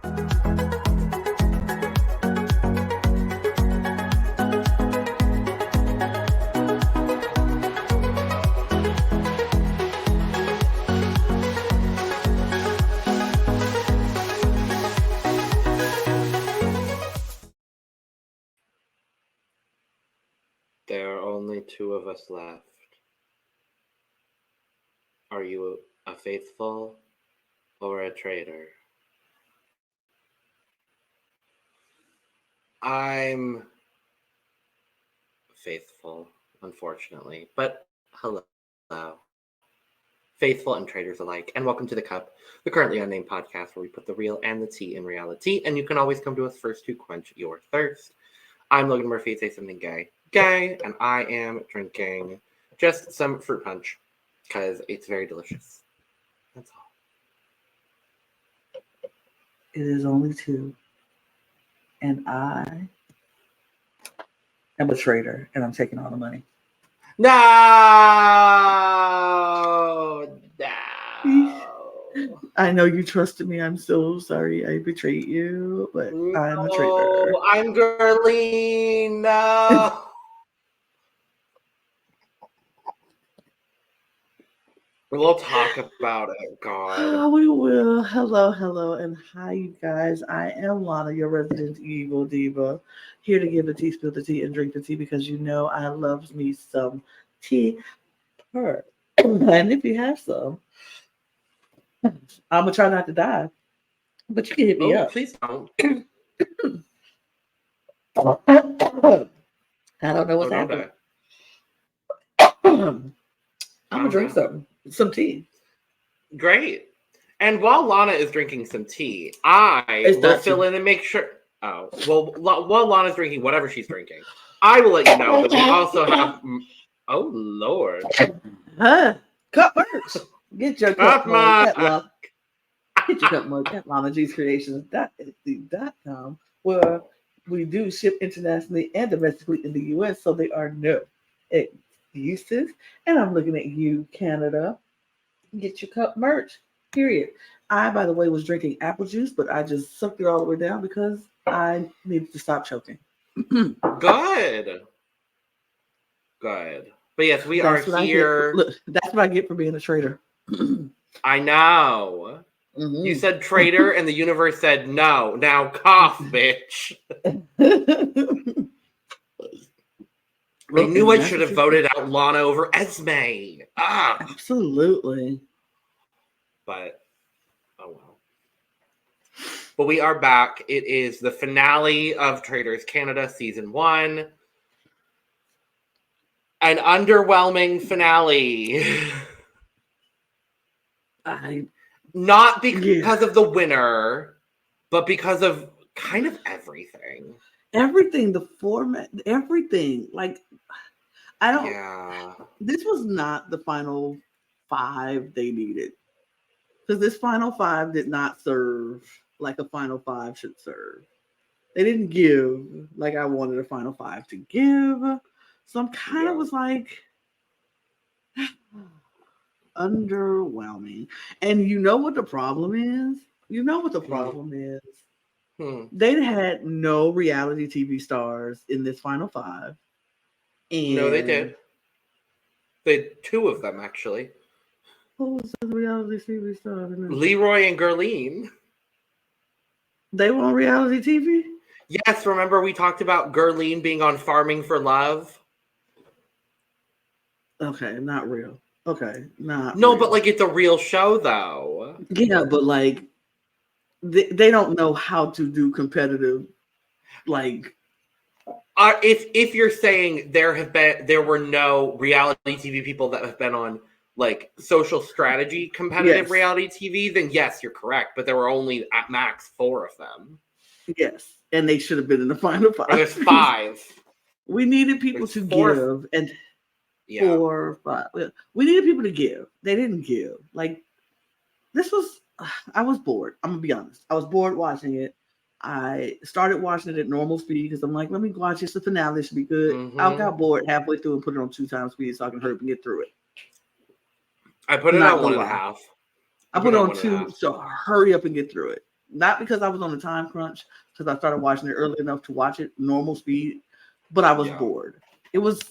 There are only two of us left. Are you a faithful or a traitor? I'm faithful, unfortunately, but hello. Faithful and traitors alike, and welcome to The Cup, the Currently Unnamed Podcast, where we put the real and the tea in reality, and you can always come to us first to quench your thirst. I'm Logan Murphy, say something gay, and I am drinking just some fruit punch, because it's very delicious. That's all. It is only two, and I am a traitor, and I'm taking all the money. No! I know you trusted me. I'm so sorry I betrayed you, but I'm a traitor. I'm Gurleen. No. We'll talk about it, God. Oh, we will. Hello, and hi, you guys. I am Lana, your resident evil diva, here to give the tea, spill the tea, and drink the tea because you know I love me some tea. And if you have some, I'm gonna try not to die, but you can hit me up. Please don't. I don't know what's happening. I'm gonna drink some tea. Great. And while Lana is drinking some tea, I will fill in and make sure. Oh, well, while Lana's drinking whatever she's drinking, I will let you know that we also have. Oh, Lord. Cup merch. Get your cup mug at Lana. Get your cup mug at LanaG'sCreations.com, where we do ship internationally and domestically in the U.S., so there are no excuses. And I'm looking at you, Canada. Get your cup merch, period. I, by the way, was drinking apple juice, but I just sucked it all the way down because I needed to stop choking. Good. But yes, we are here. Look, that's what I get for being a traitor. I know. Mm-hmm. You said traitor, and the universe said no. Now cough, bitch. I knew I should have voted out Lana over Esme. Absolutely. But, oh well. But we are back. It is the finale of Traitors Canada Season 1. An underwhelming finale. Not because of the winner, but because of kind of everything. Everything, the format, everything. Like, I don't. Yeah. This was not the final 5 they needed. Because this final 5 did not serve like a final 5 should serve. They didn't give like I wanted a final 5 to give. So I'm kind of was like underwhelming. And you know what the problem is? They had no reality TV stars in this final 5. And no, they did. They had 2 of them, actually. Who was the reality TV star? Leroy and Gurleen. They were on reality TV? Yes, remember we talked about Gurleen being on Farming for Love? Okay, not real. Okay, not No, real. but like it's a real show, though. Yeah, but like they don't know how to do competitive, like. If you're saying there were no reality TV people that have been on like social strategy competitive reality TV, then yes, you're correct. But there were only at max 4 of them. Yes, and they should have been in the final 5. Or there's 5. We needed people to give, and 4, 5. We needed people to give. They didn't give. Like this was. I was bored. I'm gonna be honest. I was bored watching it. I started watching it at normal speed because I'm like, let me watch it. The finale should be good. Mm-hmm. I got bored halfway through and put it on 2 times speed so I can hurry up and get through it. I put it on 1.5. I put it on 2 so hurry up and get through it. not because I was on a time crunch, because I started watching it early enough to watch it normal speed, but I was bored. It was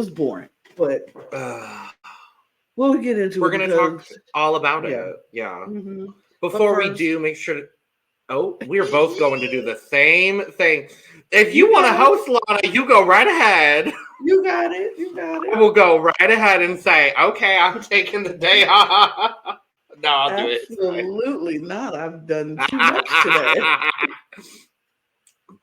boring, but we'll get into We're going to talk all about it. Yeah. Mm-hmm. Before we do, make sure to... Oh, we're both going to do the same thing. If you want to host, Lana, you go right ahead. You got it. I will go right ahead and say, okay, I'm taking the day off. No, I'll do it. Absolutely not. I've done too much today.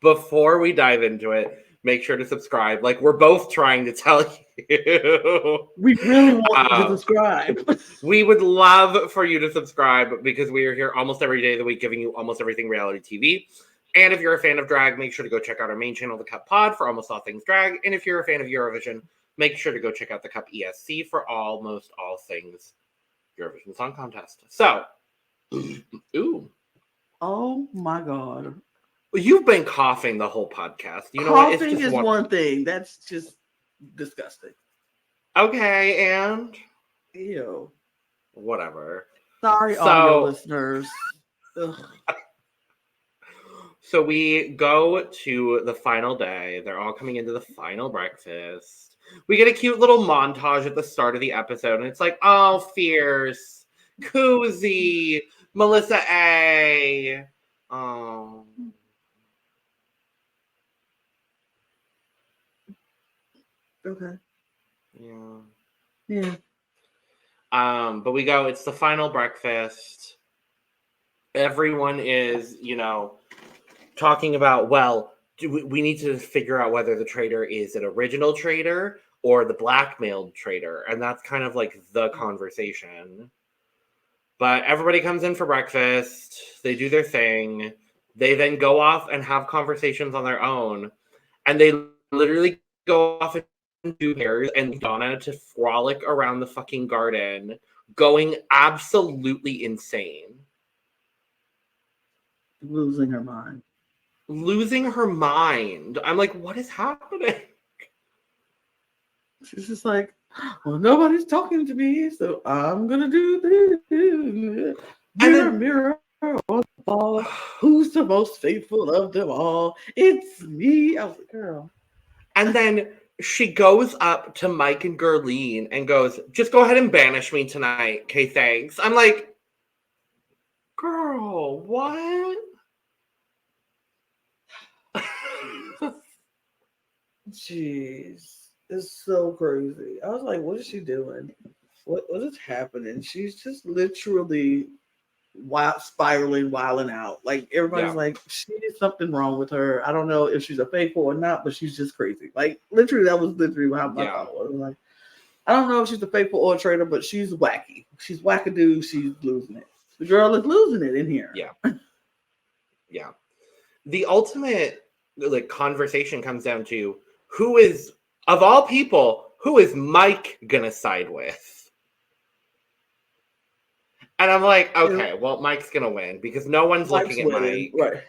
Before we dive into it, make sure to subscribe. Like we're both trying to tell you. We really want you to subscribe. We would love for you to subscribe because we are here almost every day of the week giving you almost everything reality TV. And if you're a fan of drag, make sure to go check out our main channel, The Cup Pod, for almost all things drag. And if you're a fan of Eurovision, make sure to go check out The Cup ESC for almost all things Eurovision Song Contest. So, ooh. Oh my God. You've been coughing the whole podcast. You know coughing what? It's just is one thing. That's just disgusting. Okay, and? Ew. Whatever. Sorry, audio listeners. So we go to the final day. They're all coming into the final breakfast. We get a cute little montage at the start of the episode, and it's like, oh, Fierce, Koozie, Melissa A. Oh. Okay. Yeah. But we go, it's the final breakfast. Everyone is, talking about, well, we need to figure out whether the traitor is an original traitor or the blackmailed traitor. And that's kind of like the conversation. But everybody comes in for breakfast. They do their thing. They then go off and have conversations on their own. And they literally go off and do pairs and Donna to frolic around the fucking garden, going absolutely insane. Losing her mind. I'm like, what is happening? She's just like, well, nobody's talking to me, so I'm gonna do this. Mirror on the ball. Who's the most faithful of them all? It's me. I was like, girl. And then she goes up to Mike and Gerline and goes, just go ahead and banish me tonight. Okay, thanks. I'm like, girl, what? Jeez, it's so crazy. I was like, what is she doing? What is happening? She's just literally spiraling, wilding out. Like everybody's like, she's something wrong with her. I don't know if she's a faithful or not, but she's just crazy. Like literally, that was literally how my thought was. Like, I don't know if she's a faithful or a traitor, but she's wacky. She's wackadoo. She's losing it. The girl is losing it in here. Yeah. The ultimate conversation comes down to who is, of all people, who is Mike gonna side with? And I'm like, okay, well, Mike's gonna win because no one's looking at Mike. Right.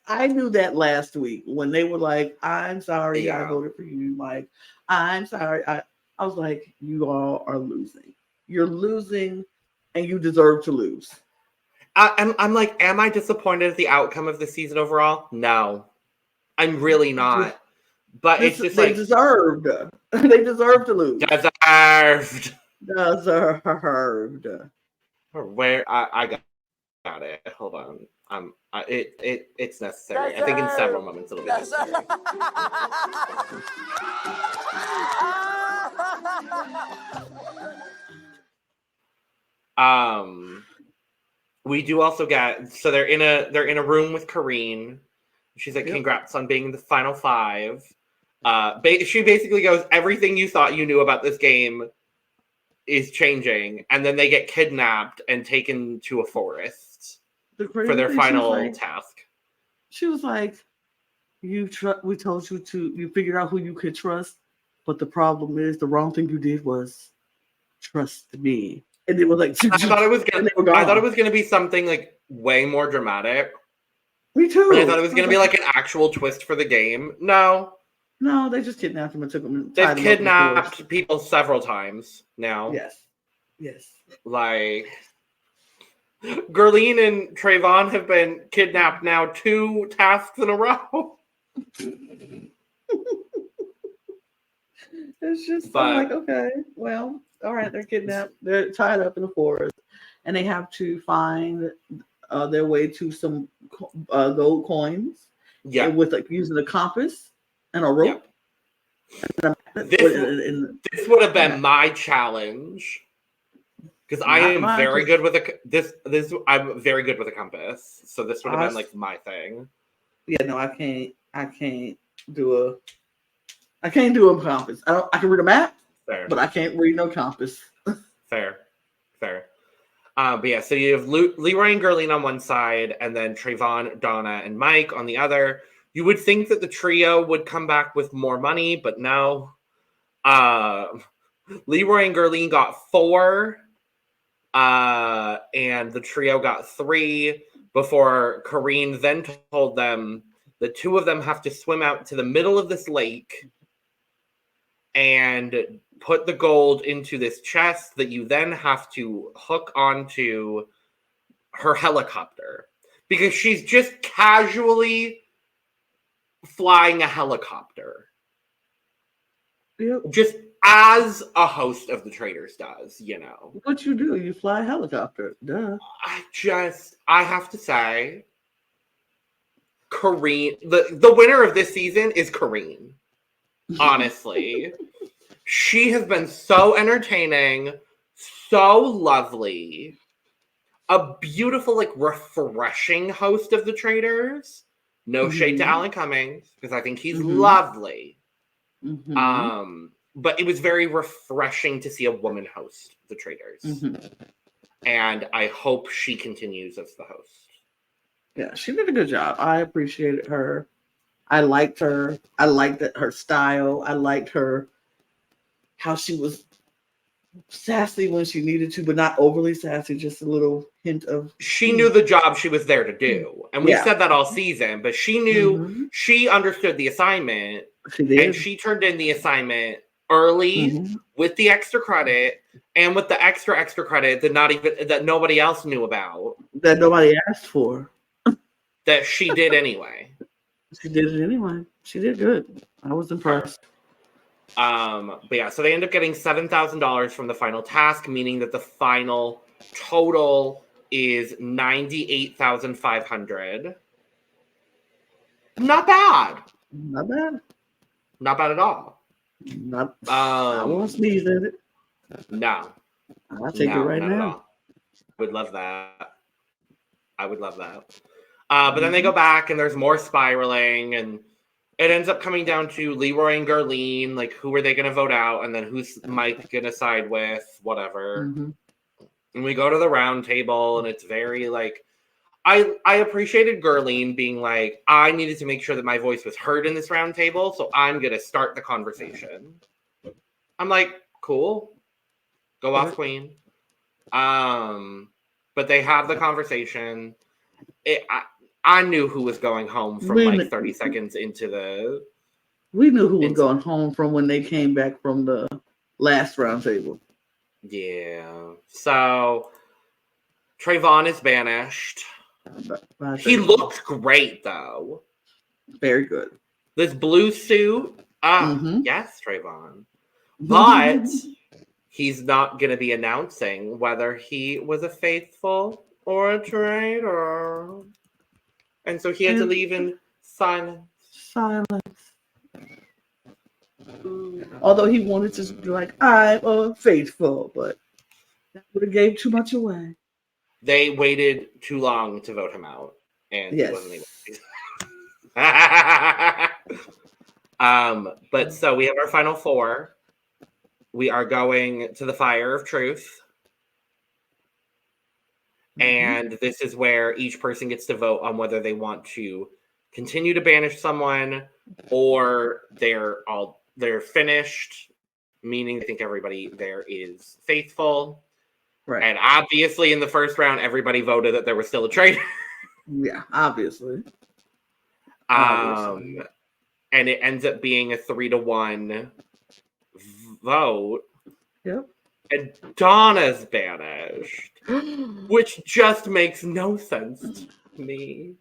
I knew that last week when they were like, I'm sorry, I voted for you, Mike. I'm sorry. I was like, you all are losing. You're losing and you deserve to lose. I'm like, am I disappointed at the outcome of the season overall? No. I'm really not. But it's just they deserved. They deserve to lose. Deserved. Where I got it. Hold on. It's necessary. I think in several moments it'll be necessary. We do also get, so they're in a room with Karine. She's like, congrats on being in the final 5. She basically goes, everything you thought you knew about this game is changing, and then they get kidnapped and taken to a forest for their final task. She was like, we told you you figured out who you could trust, but the problem is the wrong thing you did was trust me. And it was like, I thought it was gonna be something like way more dramatic. Me too. And I thought it was gonna be like an actual twist for the game. No, they just kidnapped him and took him. They've kidnapped people several times now. Yes. Like, Gerline and Trayvon have been kidnapped now 2 tasks in a row. It's just, I'm like, okay, well, all right, they're kidnapped. They're tied up in the forest, and they have to find their way to some gold coins. Yeah, with like using a compass and a rope. Yep. This would have been my challenge because I am very good with I'm very good with a compass, so this would have been like my thing. Yeah, no, I can't do a compass. I can read a map, Fair. But I can't read no compass. Fair. But yeah, so you have Leroy and Gerline on one side, and then Trayvon, Donna, and Mike on the other. You would think that the trio would come back with more money, but no. Leroy and Gerline got 4, and the trio got 3 before Corrine then told them the 2 of them have to swim out to the middle of this lake and put the gold into this chest that you then have to hook onto her helicopter because she's just casually flying a helicopter. Yep. Just as a host of the Traitors does, you know. What you do? You fly a helicopter. Duh. I have to say, Corrine, the winner of this season is Corrine. Honestly. She has been so entertaining, so lovely, a beautiful, like, refreshing host of the Traitors. No shade to Alan Cummings, because I think he's lovely. But it was very refreshing to see a woman host the Traitors. And I hope she continues as the host. Yeah, she did a good job. I appreciated her. I liked her. I liked her style. I liked her, how she was sassy when she needed to, but not overly sassy, just a little hint of... She knew the job she was there to do. And we said that all season, but she knew, she understood the assignment. She did. And she turned in the assignment early with the extra credit and with the extra credit that nobody else knew about. That nobody asked for. That she did anyway. She did it anyway. She did good. I was impressed. But yeah, so they end up getting $7,000 from the final task, meaning that the final total is $98,500. Not bad. Not bad. Not bad at all. I won't sneeze at it. No. I'll take it right now. Would love that. I would love that. But then they go back and there's more spiraling and it ends up coming down to Leroy and Gerline, like who are they going to vote out? And then who's Mike going to side with? Whatever. And we go to the round table and it's very like, I appreciated Gerline being like, I needed to make sure that my voice was heard in this round table, so I'm going to start the conversation. I'm like, cool. Go off, queen. But they have the conversation. I knew who was going home from like 30 seconds into the... We knew who was going home from when they came back from the last round table. Yeah. So, Trayvon is banished. He looked great, though. Very good. This blue suit. Yes, Trayvon. But he's not going to be announcing whether he was a faithful or a traitor. And so he had to leave in silence. Although he wanted to be like, I'm faithful, but that would have gave too much away. They waited too long to vote him out, and he wasn't able. But so we have our final 4. We are going to the Fire of Truth, and this is where each person gets to vote on whether they want to continue to banish someone or they're finished, meaning I think everybody there is faithful. Right. And obviously in the first round, everybody voted that there was still a traitor. Yeah, obviously. And it ends up being a 3-1 vote. Yep. And Donna's banished. Which just makes no sense to me.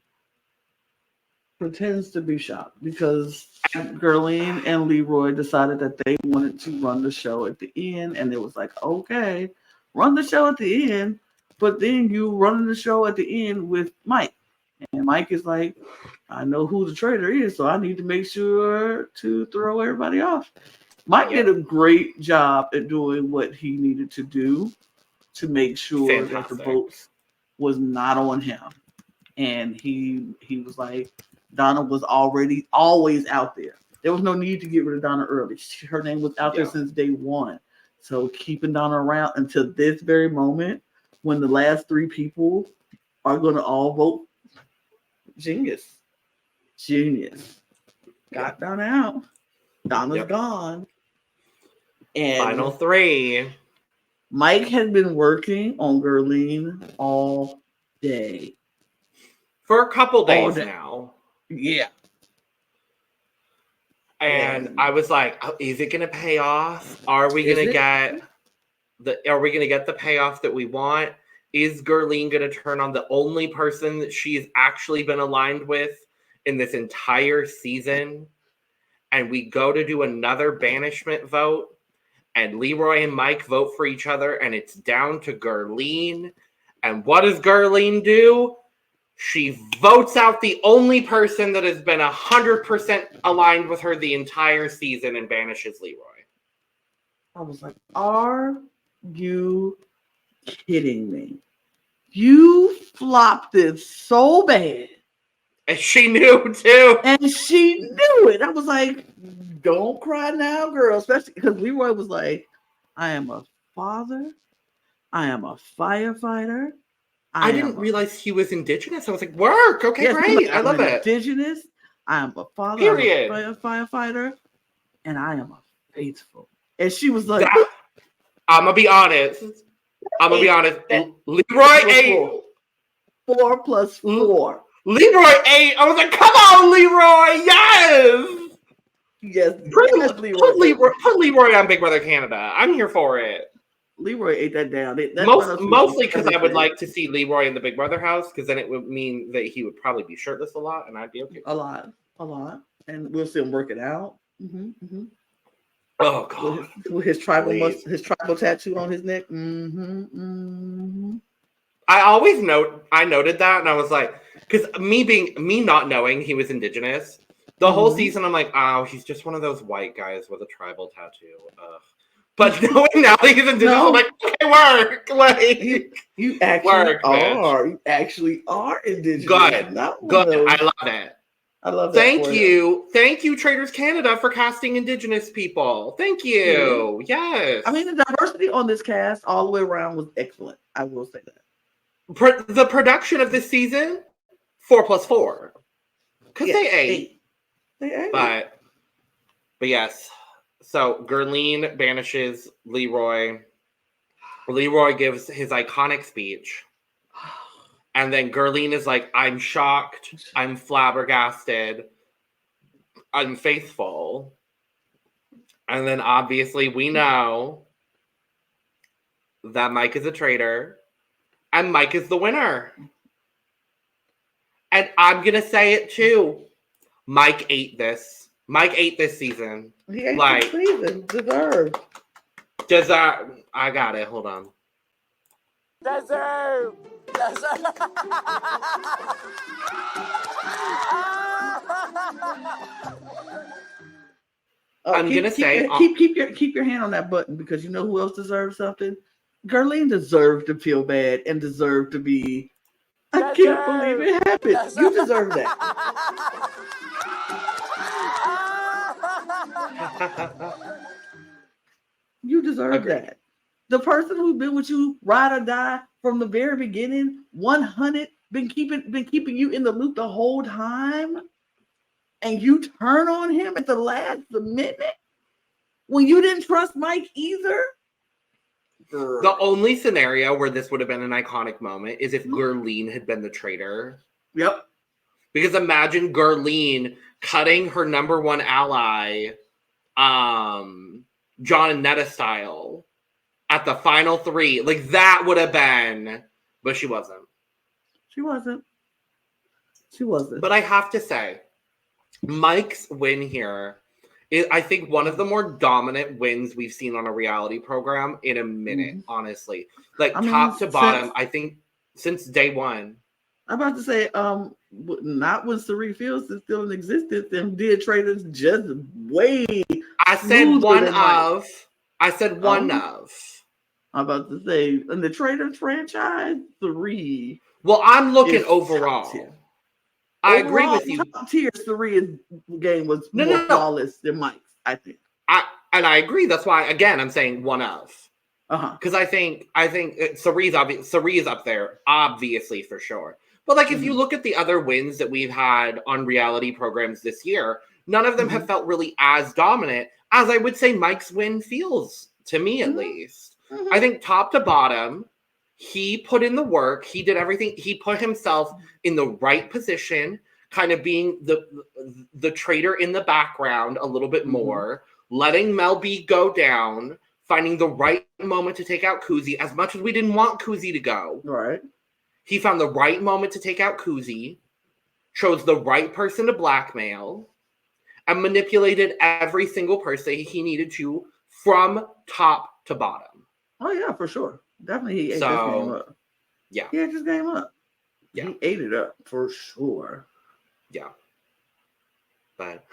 Pretends to be shocked because Gerline and Leroy decided that they wanted to run the show at the end, and it was like, okay, run the show at the end, but then you running the show at the end with Mike, and Mike is like, I know who the traitor is, so I need to make sure to throw everybody off. Mike did a great job at doing what he needed to do to make sure that the votes was not on him, and he was like, Donna was always out there. There was no need to get rid of Donna early. Her name was out there since day one. So keeping Donna around until this very moment, when the last three people are going to all vote, genius. Got Donna out. Donna's gone. And final three. Mike had been working on Gerline all day. For a couple days now. Yeah. And I was like, oh, is it going to pay off? Are we going to get the payoff that we want? Is Gerline going to turn on the only person that she's actually been aligned with in this entire season? And we go to do another banishment vote, and Leroy and Mike vote for each other, and it's down to Gerline. And what does Gerline do? She votes out the only person that has been 100% aligned with her the entire season and banishes Leroy. I was like, are you kidding me? You flopped it so bad. And she knew, too. And she knew it. I was like, don't cry now, girl. Especially because Leroy was like, I am a father. I am a firefighter. I didn't realize he was Indigenous. I was like, work. Okay, great. I love it. Indigenous. I am a father. Period. I'm a firefighter. And I am a faithful. And she was like, I'm going to be honest. Leroy 8. 4 plus 4. Leroy 8. I was like, come on, Leroy. Yes. Yes. Put Leroy on Big Brother Canada. I'm here for it. Leroy ate that down. Mostly because I would like to see Leroy in the Big Brother house, because then it would mean that he would probably be shirtless a lot, and I'd be okay. A lot, and we'll see him work it out. Mm-hmm. Oh God, with his tribal tattoo on his neck. I noted that, and I was like, because me not knowing he was Indigenous, the whole season, I'm like, oh, he's just one of those white guys with a tribal tattoo. Ugh. But knowing now that he's Indigenous, I'm like, okay, work. Like, you actually are. You actually are Indigenous. Good. I love it. I love that. Thank you, Traitors Canada, for casting Indigenous people. Thank you. Yes. I mean, the diversity on this cast all the way around was excellent. I will say that. The production of this season, 4 plus 4. Because they ate. But yes. So Gerline banishes Leroy. Leroy gives his iconic speech. And then Gerline is like, I'm shocked. I'm flabbergasted. I'm faithful. And then obviously we know that Mike is a traitor. And Mike is the winner. And I'm going to say it too. Mike ate this. Mike ate this season. He ate this season. Deserve. I got it. Hold on. Deserve. I'm gonna say keep your hand on that button, because you know who else deserves something? Gerline deserved to feel bad and deserved to be. I can't believe it happened. You deserve that. You deserve that. The person who's been with you ride or die from the very beginning, 100, been keeping you in the loop the whole time, and you turn on him at the last minute when you didn't trust Mike either. The only scenario where this would have been an iconic moment is if Gerline had been the traitor. Yep. Because imagine Gerline cutting her number one ally, John and Netta style, at the final 3. Like, that would have been, but she wasn't. She wasn't. She wasn't. But I have to say, Mike's win here is, I think, one of the more dominant wins we've seen on a reality program in a minute, honestly. Like, top to bottom, I think, since day one. I'm about to say, not when Cirie Fields is still in existence, and did Traitors just way. I said one of. I said one of. I'm about to say, in the Traitors franchise, 3. Well, I'm looking overall. I agree with you. Top tier Ciri's game was more flawless than Mike's, I think. And I agree. That's why, again, I'm saying one of. Because I think Cirie is up there, obviously, for sure. But like, if you look at the other wins that we've had on reality programs this year, none of them have felt really as dominant as I would say Mike's win feels, to me at least. I think top to bottom, he put in the work. He did everything. He put himself in the right position, kind of being the traitor in the background a little bit more, letting Mel B go down, finding the right moment to take out Kuzi, as much as we didn't want Kuzi to go. Right. He found the right moment to take out Kuzi, chose the right person to blackmail, and manipulated every single person he needed to from top to bottom. Oh, yeah, for sure. Definitely he ate this game up. Yeah. He ate this game up. Yeah. He ate it up, for sure. Yeah. But,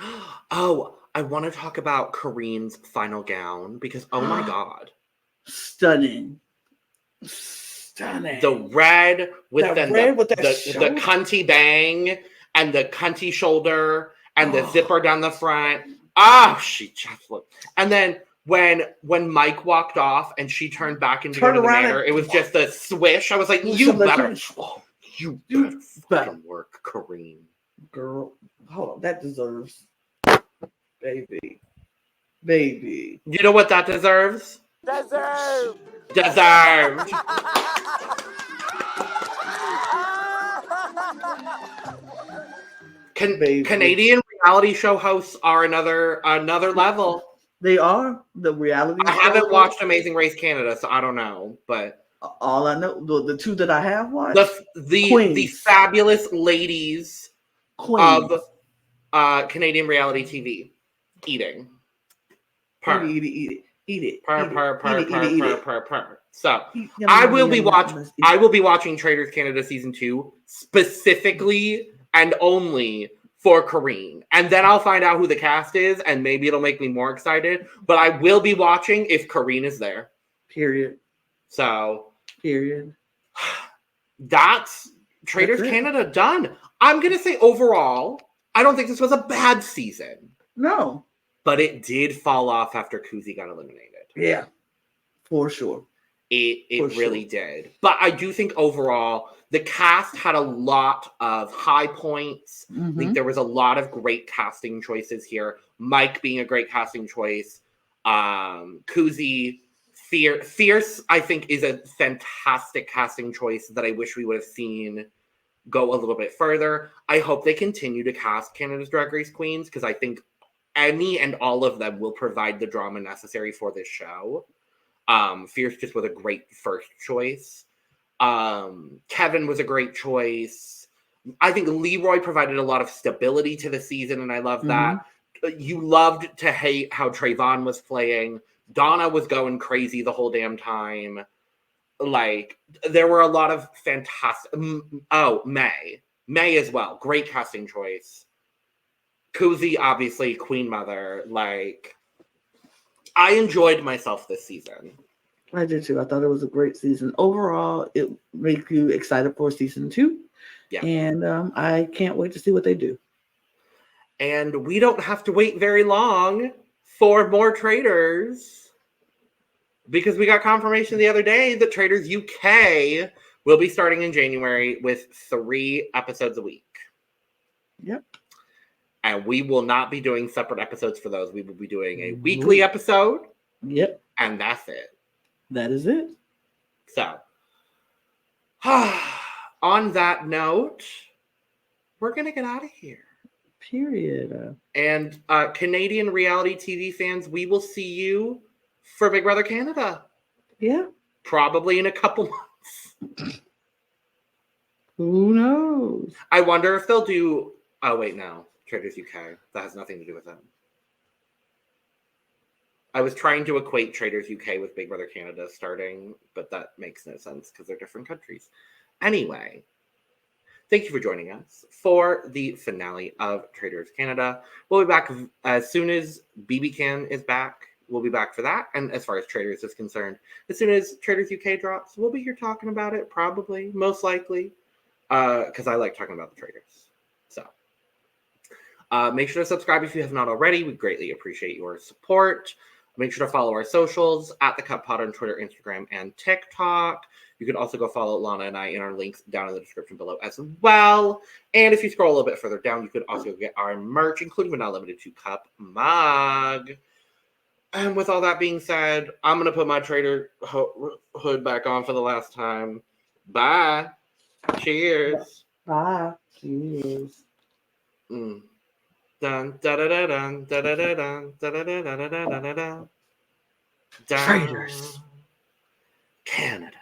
I want to talk about Kareen's final gown, because, oh my God. Stunning. The red with the cunty bang and the cunty shoulder and the zipper down the front. She just looked. And then when Mike walked off and she turned back into the Manor, it was just a swish. I was like, you better fucking work, Kareem. Girl, hold on. That deserves, baby. You know what that deserves? Deserved. Canadian reality show hosts are another level. They are the reality. I haven't watched Amazing Race Canada, so I don't know. But all I know, the 2 that I have watched, the fabulous ladies of Canadian reality TV eating. Eat it. So I will be watching Traitors Canada season 2 specifically and only for Kareen. And then I'll find out who the cast is, and maybe it'll make me more excited. But I will be watching if Kareen is there. Period. So. Period. That's Traitors Canada done. I'm going to say overall, I don't think this was a bad season. No. But it did fall off after Kuzi got eliminated. Yeah. For sure. It really did. But I do think overall, the cast had a lot of high points. I think there was a lot of great casting choices here. Mike being a great casting choice. Kuzi, Fierce, I think, is a fantastic casting choice that I wish we would have seen go a little bit further. I hope they continue to cast Canada's Drag Race Queens, because I think any and all of them will provide the drama necessary for this show. Fierce just was a great first choice. Kevin was a great choice. I think Leroy provided a lot of stability to the season, and I love that. You loved to hate how Trayvon was playing. Donna was going crazy the whole damn time. Like, there were a lot of fantastic... May as well. Great casting choice. Kuzi, obviously, Queen Mother. Like, I enjoyed myself this season. I did too. I thought it was a great season. Overall, it makes you excited for season 2. Yeah. And I can't wait to see what they do. And we don't have to wait very long for more Traitors, because we got confirmation the other day that Traitors UK will be starting in January with 3 episodes a week. Yep. And we will not be doing separate episodes for those. We will be doing a weekly episode. Yep. And that's it. That is it. So, on that note, we're going to get out of here. Period. And Canadian reality TV fans, we will see you for Big Brother Canada. Yeah. Probably in a couple months. Who knows? I wonder if they'll do... Oh, wait, no. Traitors UK. That has nothing to do with them. I was trying to equate Traitors UK with Big Brother Canada starting, but that makes no sense because they're different countries. Anyway, thank you for joining us for the finale of Traitors Canada. We'll be back as soon as BB Can is back. We'll be back for that. And as far as Traitors is concerned, as soon as Traitors UK drops, we'll be here talking about it, probably, most likely, because I like talking about the Traitors. So make sure to subscribe if you have not already. We greatly appreciate your support. Make sure to follow our socials at The Cup Pod on Twitter, Instagram, and TikTok. You can also go follow Lana and I in our links down in the description below as well. And if you scroll a little bit further down, you could also get our merch, including but not limited to Cup mug. And with all that being said, I'm going to put my traitor hood back on for the last time. Bye. Cheers. Bye. Cheers. Dun da da da dun da da da dun da da da da da da da da. Traitors Canada.